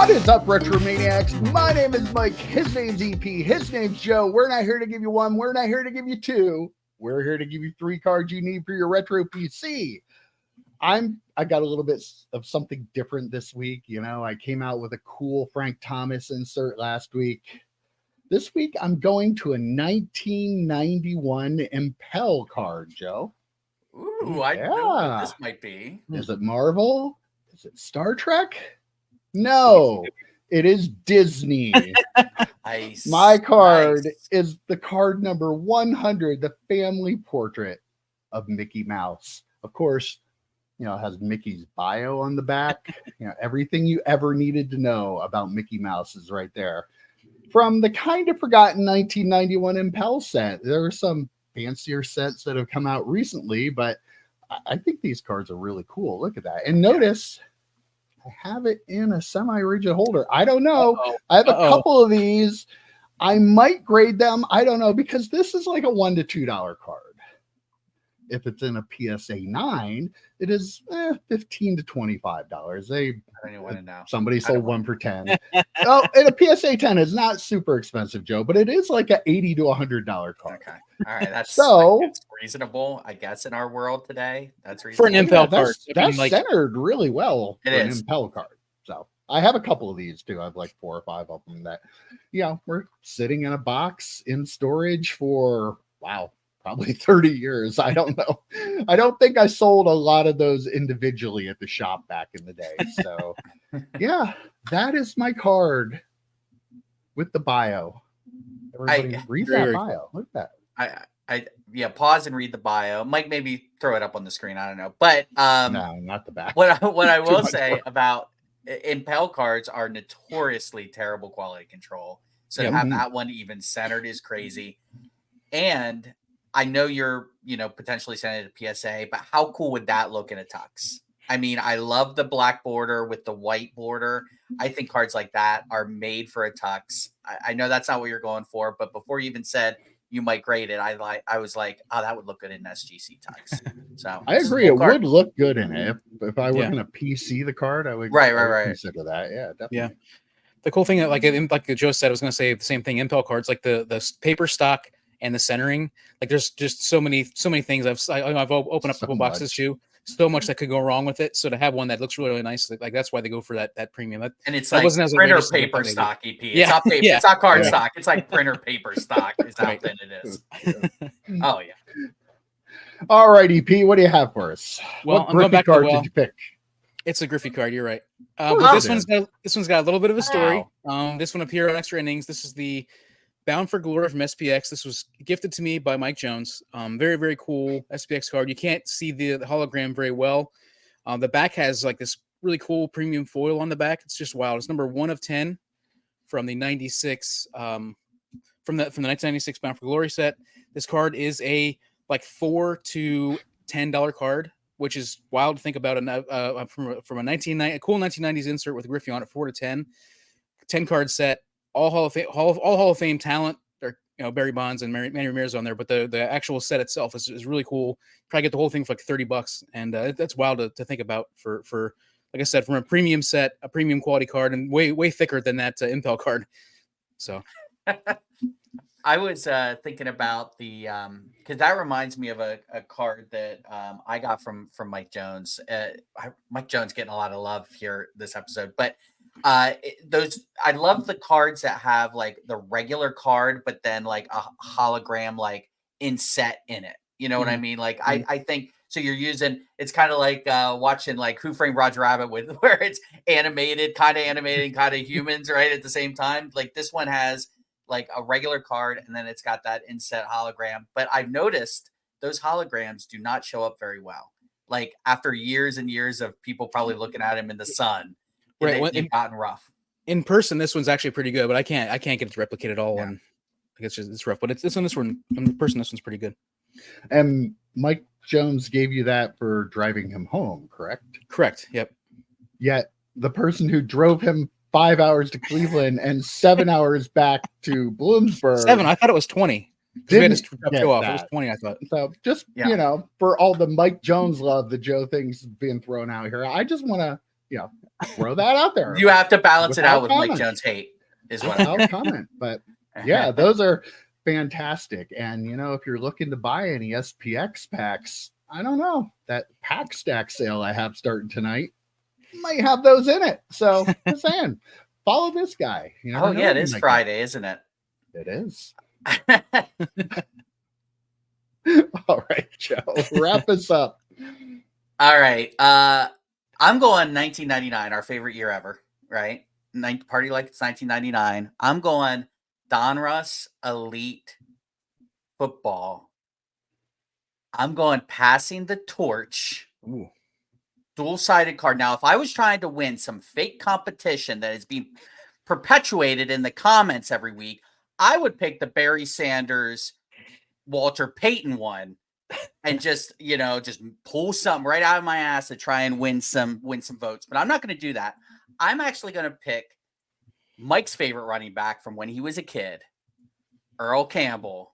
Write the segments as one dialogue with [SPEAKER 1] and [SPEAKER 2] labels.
[SPEAKER 1] What is up, Retromaniacs? My name is Mike. His name's EP. His name's Joe. We're not here to give you one. We're not here to give you two. We're here to give you 3 cards you need for your retro PC. I got a little bit of something different this week. You know, I came out with a cool Frank Thomas insert last week. This week, I'm going to a 1991 Impel card, Joe.
[SPEAKER 2] Ooh, I know what this might be.
[SPEAKER 1] Is it Marvel? Is it Star Trek? No, it is Disney.
[SPEAKER 2] Nice.
[SPEAKER 1] My card is the card number 100, the family portrait of Mickey Mouse. Of course, you know, it has Mickey's bio on the back. You know, everything you ever needed to know about Mickey Mouse is right there. From the kind of forgotten 1991 Impel set, there are some fancier sets that have come out recently, but I think these cards are really cool. Look at that. And notice I have it in a semi-rigid holder. I don't know. I have a couple of these. I might grade them. I don't know, because this is like a $1 to $2 card. If it's in a PSA 9, it is $15 to $25. Somebody sold one for 10. Oh, and a PSA 10 is not super expensive, Joe, but it is like a $80 to $100 card.
[SPEAKER 2] Okay, all right, that's that's reasonable, I guess, in our world today. That's reasonable.
[SPEAKER 1] For an Impel card. That's centered really well for an Impel card. So I have a couple of these too. I have like 4 or 5 of them that, you know, we're sitting in a box in storage for probably 30 years. I don't know. I don't think I sold a lot of those individually at the shop back in the day. So yeah, that is my card with the bio. Everybody read that bio. Look at that.
[SPEAKER 2] Pause and read the bio. Mike, maybe throw it up on the screen. I don't know. But
[SPEAKER 1] no, not the back.
[SPEAKER 2] What I will say about Impel cards are notoriously terrible quality control. So to have that one even centered is crazy. And I know you're, potentially sending it to PSA, but how cool would that look in a tux? I mean, I love the black border with the white border. I think cards like that are made for a tux. I know that's not what you're going for, but before you even said you might grade it, I was like, oh, that would look good in SGC tux. So
[SPEAKER 1] I agree. It would look good in it. If I were going to PC the card, I would consider that. Yeah, definitely.
[SPEAKER 3] Yeah. The cool thing that, like Joe said, I was going to say the same thing. Impel cards, like the paper stock and the centering, like there's just so many things. I've opened up a couple boxes too. So much that could go wrong with it. So to have one that looks really, really nice, like that's why they go for that premium.
[SPEAKER 2] And it's like printer paper stock EP. It's not paper. It's not card stock. It's like printer paper stock is how thin it is. Oh yeah.
[SPEAKER 1] All right, EP. What do you have for us?
[SPEAKER 3] Well,
[SPEAKER 1] what Griffey card did you pick?
[SPEAKER 3] It's a Griffey card. You're right. But this one's got a little bit of a story. This one appeared on Extra Innings. This is the Bound for Glory from SPX. This was gifted to me by Mike Jones. Very, very cool SPX card. You can't see the hologram very well. The back has like this really cool premium foil on the back. It's just wild. It's number 1 of 10 from the 96 from the 1996 Bound for Glory set. This card is a like $4 to $10 card, which is wild to think about. From a cool 1990s insert with Griffey on it, 4 to 10 card set. All Hall of Fame talent. There, Barry Bonds and Manny Ramirez on there, but the actual set itself is really cool. Probably get the whole thing for like $30, and that's wild to think about for like I said, from a premium set, a premium quality card, and way thicker than that Impel card. So,
[SPEAKER 2] I was thinking about the because that reminds me of a card that I got from Mike Jones. Mike Jones getting a lot of love here this episode, but. I love the cards that have like the regular card, but then like a hologram like inset in it. You know what I mean? Like I think so. You're using it's kind of like watching like Who Framed Roger Rabbit with where it's animated, kind of humans right at the same time. Like this one has like a regular card, and then it's got that inset hologram. But I've noticed those holograms do not show up very well. Like after years and years of people probably looking at him in the sun.
[SPEAKER 3] Right,
[SPEAKER 2] they've gotten rough.
[SPEAKER 3] In person, this one's actually pretty good, but I can't get it to replicate it all. Yeah. And I guess it's rough. But this one in person, this one's pretty good.
[SPEAKER 1] And Mike Jones gave you that for driving him home, correct?
[SPEAKER 3] Correct. Yep.
[SPEAKER 1] Yet the person who drove him 5 hours to Cleveland and 7 hours back to Bloomsburg.
[SPEAKER 3] 7? I thought it was 20. We had to show off. It was 20, I thought.
[SPEAKER 1] So just for all the Mike Jones love, the Joe things being thrown out here, I just want to. throw that out there.
[SPEAKER 2] You have to balance it out with
[SPEAKER 1] Without
[SPEAKER 2] Mike
[SPEAKER 1] comment.
[SPEAKER 2] Jones hate, is what I'm
[SPEAKER 1] Without comment. But yeah, those are fantastic. And if you're looking to buy any SPX packs, I don't know, that pack stack sale I have starting tonight might have those in it. So just saying, follow this guy.
[SPEAKER 2] Oh yeah, it is Friday, isn't it?
[SPEAKER 1] It is. All right, Joe, wrap us up.
[SPEAKER 2] All right. I'm going 1999, our favorite year ever, right? Party like it's 1999. I'm going Donruss Elite Football. I'm going Passing the Torch.
[SPEAKER 3] Ooh.
[SPEAKER 2] Dual-sided card. Now, if I was trying to win some fake competition that is being perpetuated in the comments every week, I would pick the Barry Sanders, Walter Payton one and just pull something right out of my ass to try and win some votes. But I'm not going to do that. I'm actually going to pick Mike's favorite running back from when he was a kid, Earl Campbell,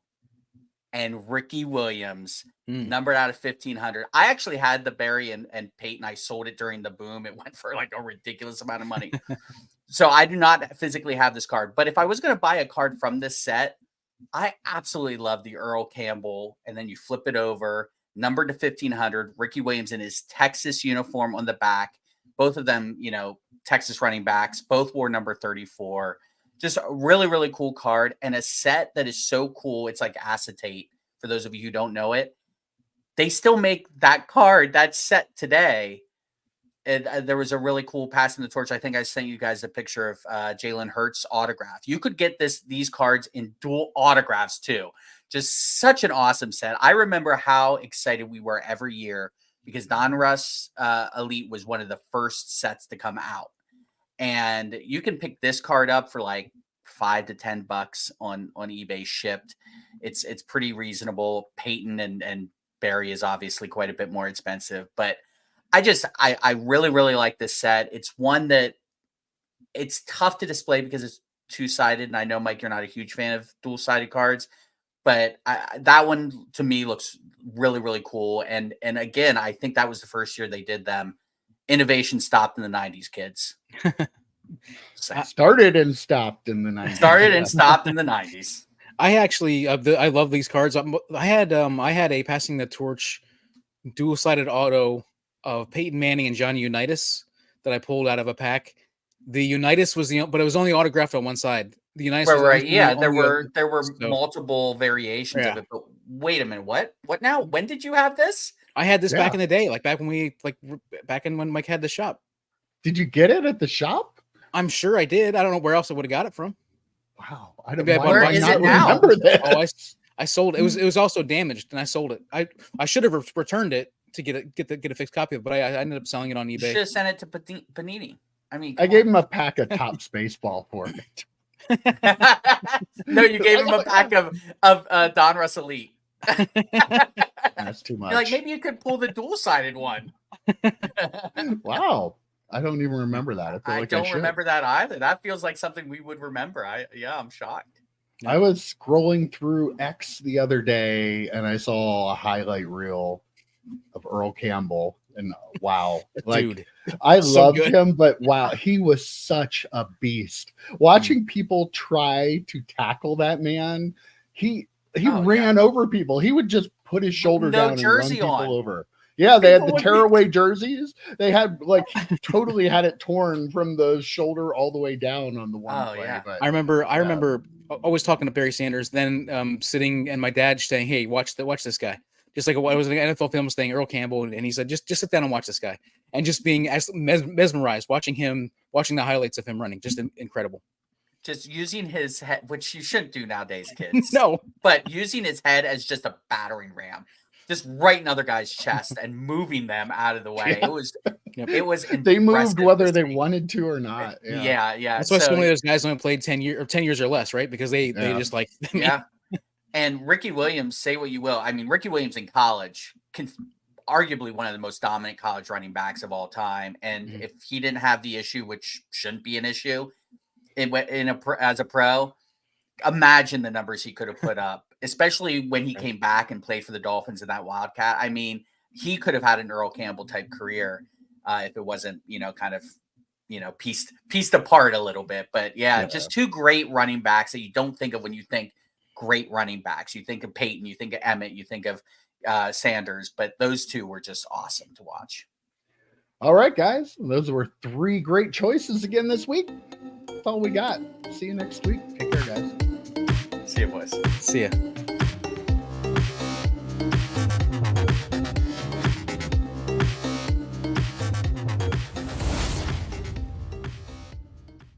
[SPEAKER 2] and Ricky Williams, numbered out of 1,500. I actually had the Barry and Peyton. I sold it during the boom. It went for like a ridiculous amount of money. So I do not physically have this card. But if I was going to buy a card from this set, I absolutely love the Earl Campbell. And then you flip it over, numbered to 1,500, Ricky Williams in his Texas uniform on the back. Both of them, Texas running backs, both wore number 34. Just a really, really cool card and a set that is so cool. It's like acetate for those of you who don't know it. They still make that card, that set today. And there was a really cool Passing the Torch. I think I sent you guys a picture of Jalen Hurts autograph. You could get these cards in dual autographs too. Just such an awesome set. I remember how excited we were every year because Donruss Elite was one of the first sets to come out. And you can pick this card up for like $5 to $10 on eBay shipped. It's pretty reasonable. Peyton and Barry is obviously quite a bit more expensive, but I really, really like this set. It's one that it's tough to display because it's two-sided. And I know, Mike, you're not a huge fan of dual-sided cards, but that one to me looks really, really cool. And again, I think that was the first year they did them. Innovation stopped in the 90s, kids.
[SPEAKER 1] Started and stopped in the 90s.
[SPEAKER 2] Started and stopped in the 90s.
[SPEAKER 3] I actually, I love these cards. I had a Passing the Torch dual-sided auto of Peyton Manning and Johnny Unitas that I pulled out of a pack. The Unitas was but it was only autographed on one side. The Unitas,
[SPEAKER 2] right? Yeah, there were multiple variations of it. But wait a minute, what now? When did you have this?
[SPEAKER 3] I had this back in the day, back when Mike had the shop.
[SPEAKER 1] Did you get it at the shop?
[SPEAKER 3] I'm sure I did. I don't know where else I would have got it from.
[SPEAKER 1] Wow, I don't.
[SPEAKER 2] Where is it now?
[SPEAKER 1] Remember that?
[SPEAKER 3] Oh, I sold it. It was also damaged, and I sold it. I should have returned it to get a fixed copy of it, but I ended up selling it on eBay.
[SPEAKER 2] You should have sent it to Panini. I mean,
[SPEAKER 1] I gave him a pack of Topps baseball for it.
[SPEAKER 2] No, you gave him a pack of Donruss Elite.
[SPEAKER 1] That's too much.
[SPEAKER 2] You're like, maybe you could pull the dual-sided one.
[SPEAKER 1] Wow. I don't even remember that.
[SPEAKER 2] I don't remember that either. That feels like something we would remember. I'm shocked.
[SPEAKER 1] I was scrolling through X the other day and I saw a highlight reel of Earl Campbell. And wow,
[SPEAKER 3] Dude,
[SPEAKER 1] I loved him, but wow, he was such a beast. Watching people try to tackle that man, he ran over people. He would just put his shoulder down and run people over. Yeah, they had the tearaway jerseys. They had totally had it torn from the shoulder all the way down on the one play.
[SPEAKER 3] Yeah. But, I remember always talking to Barry Sanders, then sitting and my dad saying, "Hey, watch this guy." Just like it was an NFL Films thing, Earl Campbell, and he said, "Just sit down and watch this guy," and just being mesmerized watching the highlights of him running, just incredible.
[SPEAKER 2] Just using his head, which you shouldn't do nowadays, kids.
[SPEAKER 3] No,
[SPEAKER 2] but using his head as just a battering ram. Just right in other guys' chest and moving them out of the way.
[SPEAKER 1] Yeah.
[SPEAKER 2] It was
[SPEAKER 1] they moved whether they wanted to or not.
[SPEAKER 2] Yeah.
[SPEAKER 3] That's why some of those guys only played 10 years or less, right? Because they just
[SPEAKER 2] yeah. And Ricky Williams, say what you will. I mean, Ricky Williams in college, arguably one of the most dominant college running backs of all time. And if he didn't have the issue, which shouldn't be an issue, as a pro, imagine the numbers he could have put up. Especially when he came back and played for the Dolphins in that Wildcat. I mean, he could have had an Earl Campbell type career if it wasn't, kind of pieced apart a little bit. But
[SPEAKER 1] Yeah.
[SPEAKER 2] just two great running backs that you don't think of when you think great running backs. You think of Peyton, you think of Emmett, you think of Sanders, but those two were just awesome to watch.
[SPEAKER 1] All right, guys. Those were 3 great choices again this week. That's all we got. See you next week. Take care, guys.
[SPEAKER 2] See you, boys.
[SPEAKER 3] See ya.